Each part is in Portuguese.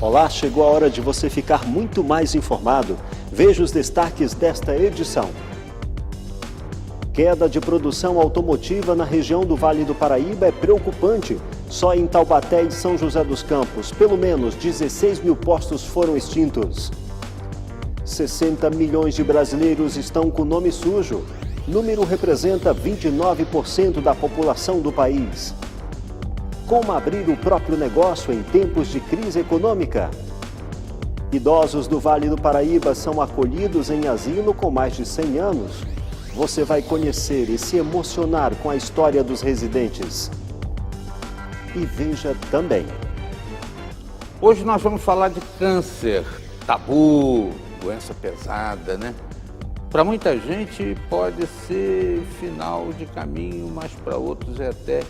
Olá, chegou a hora de você ficar muito mais informado. Veja os destaques desta edição. Queda de produção automotiva na região do Vale do Paraíba é preocupante. Só em Taubaté e São José dos Campos, pelo menos 16 mil postos foram extintos. 60 milhões de brasileiros estão com nome sujo. Número representa 29% da população do país. Como abrir o próprio negócio em tempos de crise econômica? Idosos do Vale do Paraíba são acolhidos em asilo com mais de 100 anos. Você vai conhecer e se emocionar com a história dos residentes. E veja também. Hoje nós vamos falar de câncer, tabu, doença pesada, né? Para muita gente pode ser final de caminho, mas para outros é até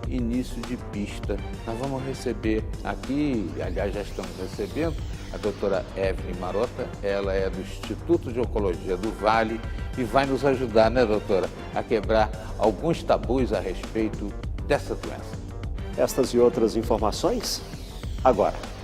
início de pista. Nós vamos receber aqui, aliás já estamos recebendo, a doutora Evelyn Marota. Ela é do Instituto de Oncologia do Vale e vai nos ajudar, né, doutora, a quebrar alguns tabus a respeito dessa doença. Estas e outras informações, agora.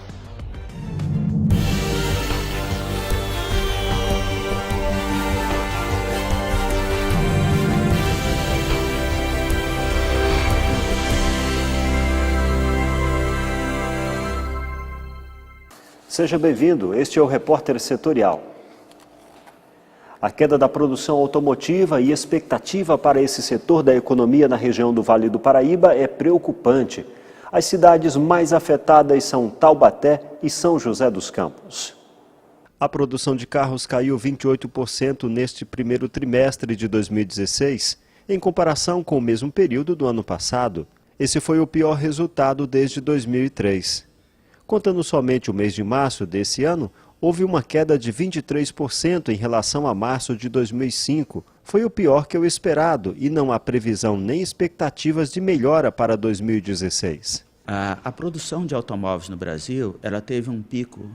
Seja bem-vindo, este é o Repórter Setorial. A queda da produção automotiva e expectativa para esse setor da economia na região do Vale do Paraíba é preocupante. As cidades mais afetadas são Taubaté e São José dos Campos. A produção de carros caiu 28% neste primeiro trimestre de 2016, em comparação com o mesmo período do ano passado. Esse foi o pior resultado desde 2003. Contando somente o mês de março desse ano, houve uma queda de 23% em relação a março de 2005. Foi o pior que o esperado e não há previsão nem expectativas de melhora para 2016. A produção de automóveis no Brasil, ela teve um pico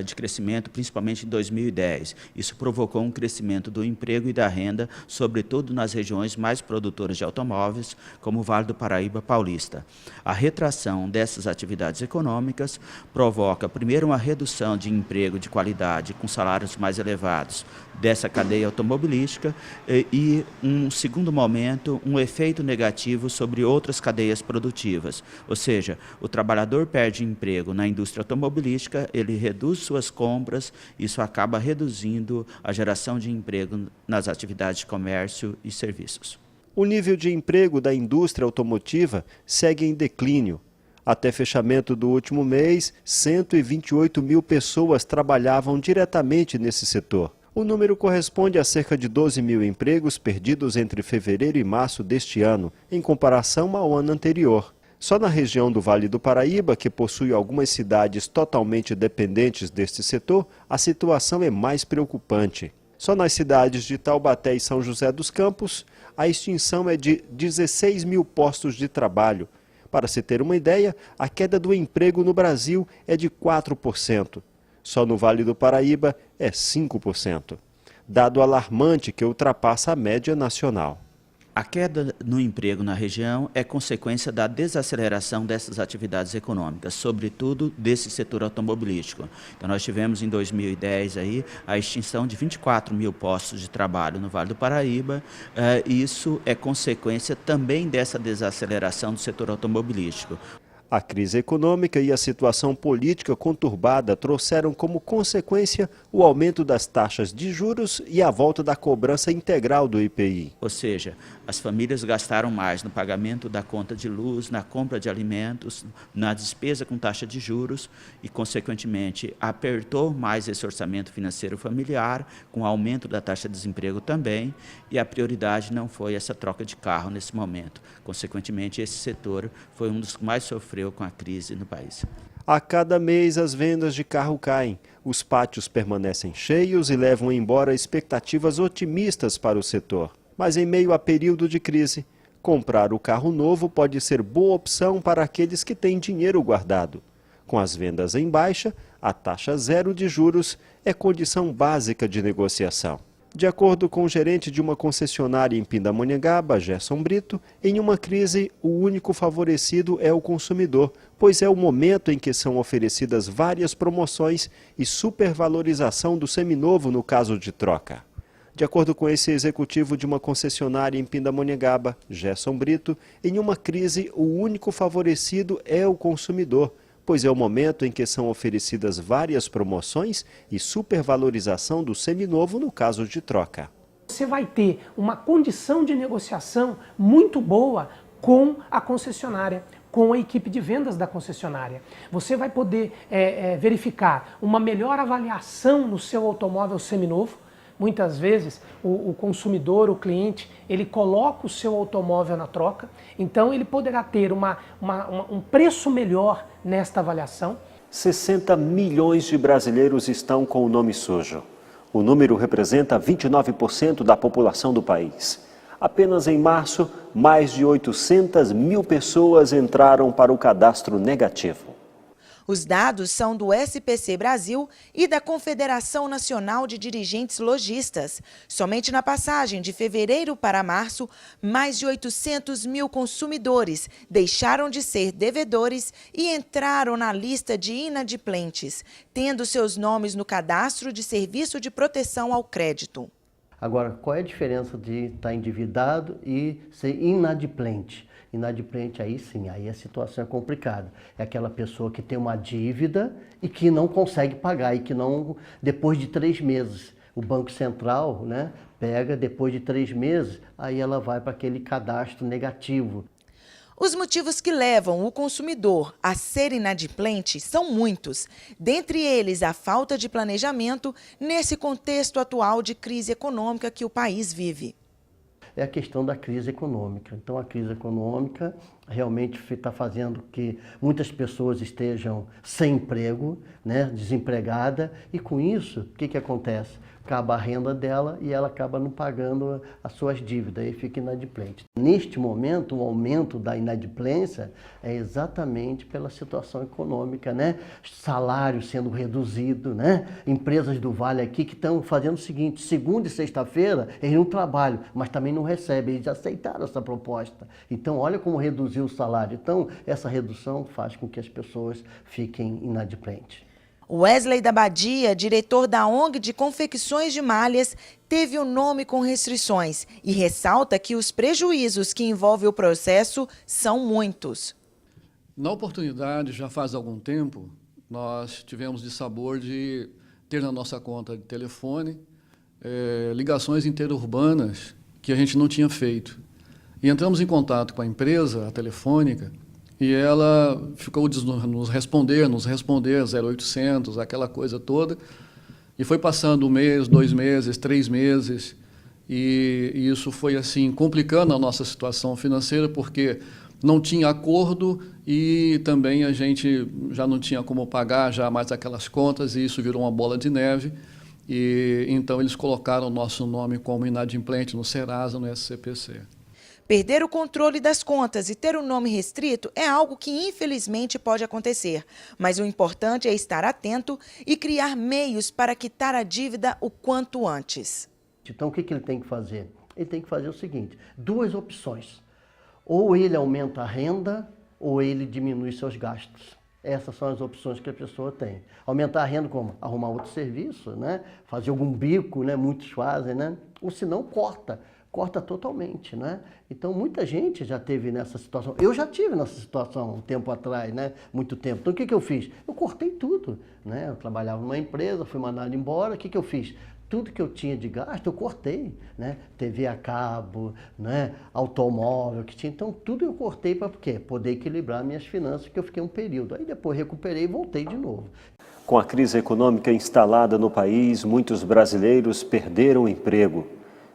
de crescimento, principalmente em 2010. Isso provocou um crescimento do emprego e da renda, sobretudo nas regiões mais produtoras de automóveis, como o Vale do Paraíba Paulista. A retração dessas atividades econômicas provoca, primeiro, uma redução de emprego de qualidade com salários mais elevados dessa cadeia automobilística e, um segundo momento, um efeito negativo sobre outras cadeias produtivas. Ou seja, o trabalhador perde emprego na indústria automobilística, ele reduz suas compras, isso acaba reduzindo a geração de emprego nas atividades de comércio e serviços. O nível de emprego da indústria automotiva segue em declínio. Até fechamento do último mês, 128 mil pessoas trabalhavam diretamente nesse setor. O número corresponde a cerca de 12 mil empregos perdidos entre fevereiro e março deste ano, em comparação ao ano anterior. Só na região do Vale do Paraíba, que possui algumas cidades totalmente dependentes deste setor, a situação é mais preocupante. Só nas cidades de Taubaté e São José dos Campos, a extinção é de 16 mil postos de trabalho. Para se ter uma ideia, a queda do emprego no Brasil é de 4%. Só no Vale do Paraíba é 5%. Dado alarmante que ultrapassa a média nacional. A queda no emprego na região é consequência da desaceleração dessas atividades econômicas, sobretudo desse setor automobilístico. Então, nós tivemos em 2010 aí, a extinção de 24 mil postos de trabalho no Vale do Paraíba. Isso é consequência também dessa desaceleração do setor automobilístico. A crise econômica e a situação política conturbada trouxeram como consequência o aumento das taxas de juros e a volta da cobrança integral do IPI. Ou seja, as famílias gastaram mais no pagamento da conta de luz, na compra de alimentos, na despesa com taxa de juros e, consequentemente, apertou mais esse orçamento financeiro familiar, com o aumento da taxa de desemprego também, e a prioridade não foi essa troca de carro nesse momento. Consequentemente, esse setor foi um dos que mais sofreu com a crise no país. A cada mês as vendas de carro caem, os pátios permanecem cheios e levam embora expectativas otimistas para o setor. Mas em meio a período de crise, comprar o carro novo pode ser boa opção para aqueles que têm dinheiro guardado. Com as vendas em baixa, a taxa zero de juros é condição básica de negociação. De acordo com o gerente de uma concessionária em Pindamonhangaba, Gerson Brito, em uma crise, o único favorecido é o consumidor, pois é o momento em que são oferecidas várias promoções e supervalorização do seminovo no caso de troca. De acordo com esse executivo de uma concessionária em Pindamonhangaba, Gerson Brito, em uma crise, o único favorecido é o consumidor, pois é o momento em que são oferecidas várias promoções e supervalorização do seminovo no caso de troca. Você vai ter uma condição de negociação muito boa com a concessionária, com a equipe de vendas da concessionária. Você vai poder verificar uma melhor avaliação no seu automóvel seminovo. Muitas vezes o consumidor, o cliente, ele coloca o seu automóvel na troca, então ele poderá ter um preço melhor nesta avaliação. 60 milhões de brasileiros estão com o nome sujo. O número representa 29% da população do país. Apenas em março, mais de 800 mil pessoas entraram para o cadastro negativo. Os dados são do SPC Brasil e da Confederação Nacional de Dirigentes Lojistas. Somente na passagem de fevereiro para março, mais de 800 mil consumidores deixaram de ser devedores e entraram na lista de inadimplentes, tendo seus nomes no cadastro de serviço de proteção ao crédito. Agora, qual é a diferença de estar endividado e ser inadimplente? Inadimplente, aí sim, aí a situação é complicada. É aquela pessoa que tem uma dívida e que não consegue pagar e que não, depois de 3 meses, o Banco Central, né, pega, depois de 3 meses, aí ela vai para aquele cadastro negativo. Os motivos que levam o consumidor a ser inadimplente são muitos. Dentre eles, a falta de planejamento nesse contexto atual de crise econômica que o país vive. É a questão da crise econômica. Então, a crise econômica realmente está fazendo que muitas pessoas estejam sem emprego, né, desempregada, e com isso, o que acontece? Acaba a renda dela e ela acaba não pagando as suas dívidas e fica inadimplente. Neste momento, o aumento da inadimplência é exatamente pela situação econômica, né? Salário sendo reduzido, né? Empresas do Vale aqui que estão fazendo o seguinte: segunda e sexta-feira eles não trabalham, mas também não recebem, eles aceitaram essa proposta. Então, olha como reduziu o salário. Então, essa redução faz com que as pessoas fiquem inadimplentes. Wesley da Badia, diretor da ONG de confecções de malhas, teve o nome com restrições e ressalta que os prejuízos que envolvem o processo são muitos. Na oportunidade, já faz algum tempo, nós tivemos de sabor de ter na nossa conta de telefone ligações interurbanas que a gente não tinha feito. E entramos em contato com a empresa, a telefônica, e ela ficou nos responder 0800, aquela coisa toda. E foi passando 1 mês, 2 meses, 3 meses. E isso foi assim complicando a nossa situação financeira, porque não tinha acordo e também a gente já não tinha como pagar já mais aquelas contas, e isso virou uma bola de neve. E então eles colocaram o nosso nome como inadimplente no Serasa, no SCPC. Perder o controle das contas e ter o nome restrito é algo que infelizmente pode acontecer, mas o importante é estar atento e criar meios para quitar a dívida o quanto antes. Então, o que ele tem que fazer? Ele tem que fazer o seguinte: 2 opções. Ou ele aumenta a renda, ou ele diminui seus gastos. Essas são as opções que a pessoa tem. Aumentar a renda como? Arrumar outro serviço, né? Fazer algum bico, né? Muitos fazem, né? Ou se não, corta totalmente, né? Então, muita gente já teve nessa situação. Eu já tive nessa situação um tempo atrás, né? Muito tempo. Então, o que eu fiz? Eu cortei tudo, né? Eu trabalhava numa empresa, fui mandado embora. O que eu fiz? Tudo que eu tinha de gasto, eu cortei, né? TV a cabo, né? Automóvel que tinha. Então, tudo eu cortei para quê? Poder equilibrar minhas finanças, que eu fiquei um período. Aí depois recuperei e voltei de novo. Com a crise econômica instalada no país, muitos brasileiros perderam o emprego.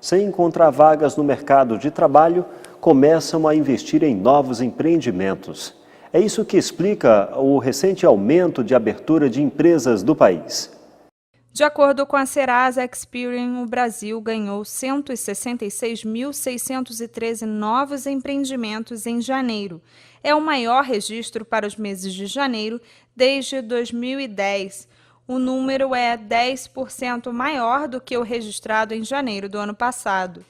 Sem encontrar vagas no mercado de trabalho, começam a investir em novos empreendimentos. É isso que explica o recente aumento de abertura de empresas do país. De acordo com a Serasa Experian, o Brasil ganhou 166.613 novos empreendimentos em janeiro. É o maior registro para os meses de janeiro desde 2010. O número é 10% maior do que o registrado em janeiro do ano passado.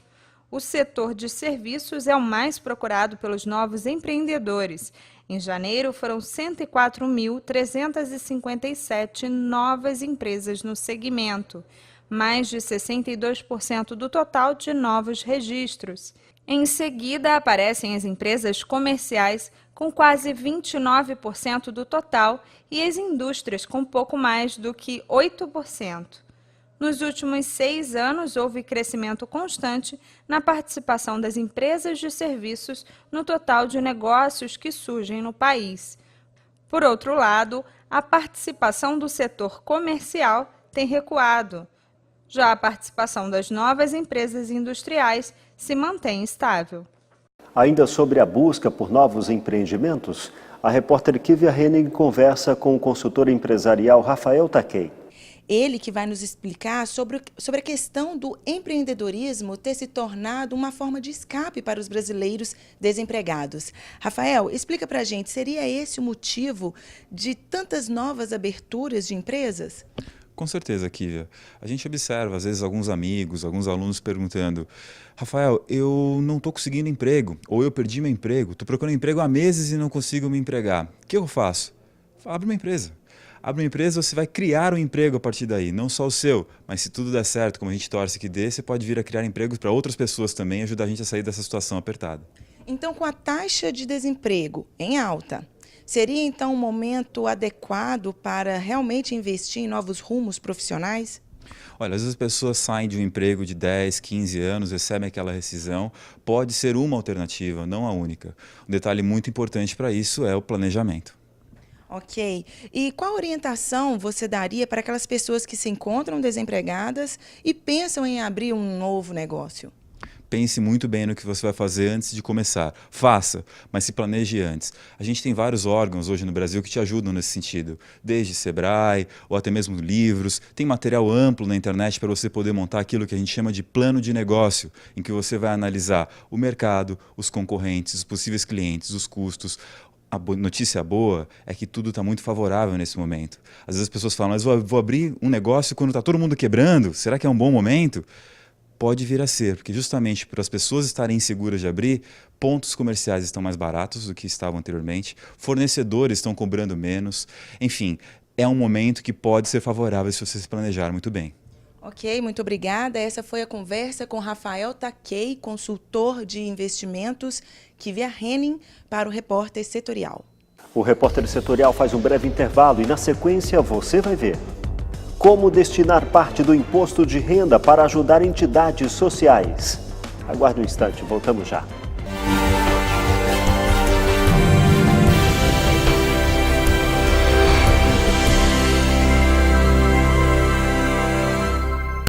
O setor de serviços é o mais procurado pelos novos empreendedores. Em janeiro, foram 104.357 novas empresas no segmento, mais de 62% do total de novos registros. Em seguida, aparecem as empresas comerciais, com quase 29% do total, e as indústrias, com pouco mais do que 8%. Nos últimos 6 anos, houve crescimento constante na participação das empresas de serviços no total de negócios que surgem no país. Por outro lado, a participação do setor comercial tem recuado. Já a participação das novas empresas industriais se mantém estável. Ainda sobre a busca por novos empreendimentos, a repórter Kívia Henning conversa com o consultor empresarial Rafael Takei. Ele que vai nos explicar sobre a questão do empreendedorismo ter se tornado uma forma de escape para os brasileiros desempregados. Rafael, explica para a gente, seria esse o motivo de tantas novas aberturas de empresas? Com certeza, Kívia. A gente observa, às vezes, alguns amigos, alguns alunos perguntando: Rafael, eu não estou conseguindo emprego, ou eu perdi meu emprego, estou procurando emprego há meses e não consigo me empregar. O que eu faço? Abre uma empresa. Abre uma empresa, você vai criar um emprego a partir daí, não só o seu, mas se tudo der certo, como a gente torce que dê, você pode vir a criar empregos para outras pessoas também e ajudar a gente a sair dessa situação apertada. Então, com a taxa de desemprego em alta, seria então um momento adequado para realmente investir em novos rumos profissionais? Olha, às vezes as pessoas saem de um emprego de 10, 15 anos, recebem aquela rescisão, pode ser uma alternativa, não a única. Um detalhe muito importante para isso é o planejamento. Ok. E qual orientação você daria para aquelas pessoas que se encontram desempregadas e pensam em abrir um novo negócio? Pense muito bem no que você vai fazer antes de começar. Faça, mas se planeje antes. A gente tem vários órgãos hoje no Brasil que te ajudam nesse sentido, desde Sebrae ou até mesmo livros. Tem material amplo na internet para você poder montar aquilo que a gente chama de plano de negócio, em que você vai analisar o mercado, os concorrentes, os possíveis clientes, os custos. A notícia boa é que tudo está muito favorável nesse momento. Às vezes as pessoas falam: mas vou abrir um negócio quando está todo mundo quebrando? Será que é um bom momento? Pode vir a ser, porque justamente por as pessoas estarem inseguras de abrir, pontos comerciais estão mais baratos do que estavam anteriormente, fornecedores estão cobrando menos, enfim, é um momento que pode ser favorável se você se planejar muito bem. Ok, muito obrigada. Essa foi a conversa com Rafael Takei, consultor de investimentos, Kívia Henning, para o Repórter Setorial. O Repórter Setorial faz um breve intervalo e, na sequência, você vai ver como destinar parte do imposto de renda para ajudar entidades sociais. Aguarde um instante, voltamos já.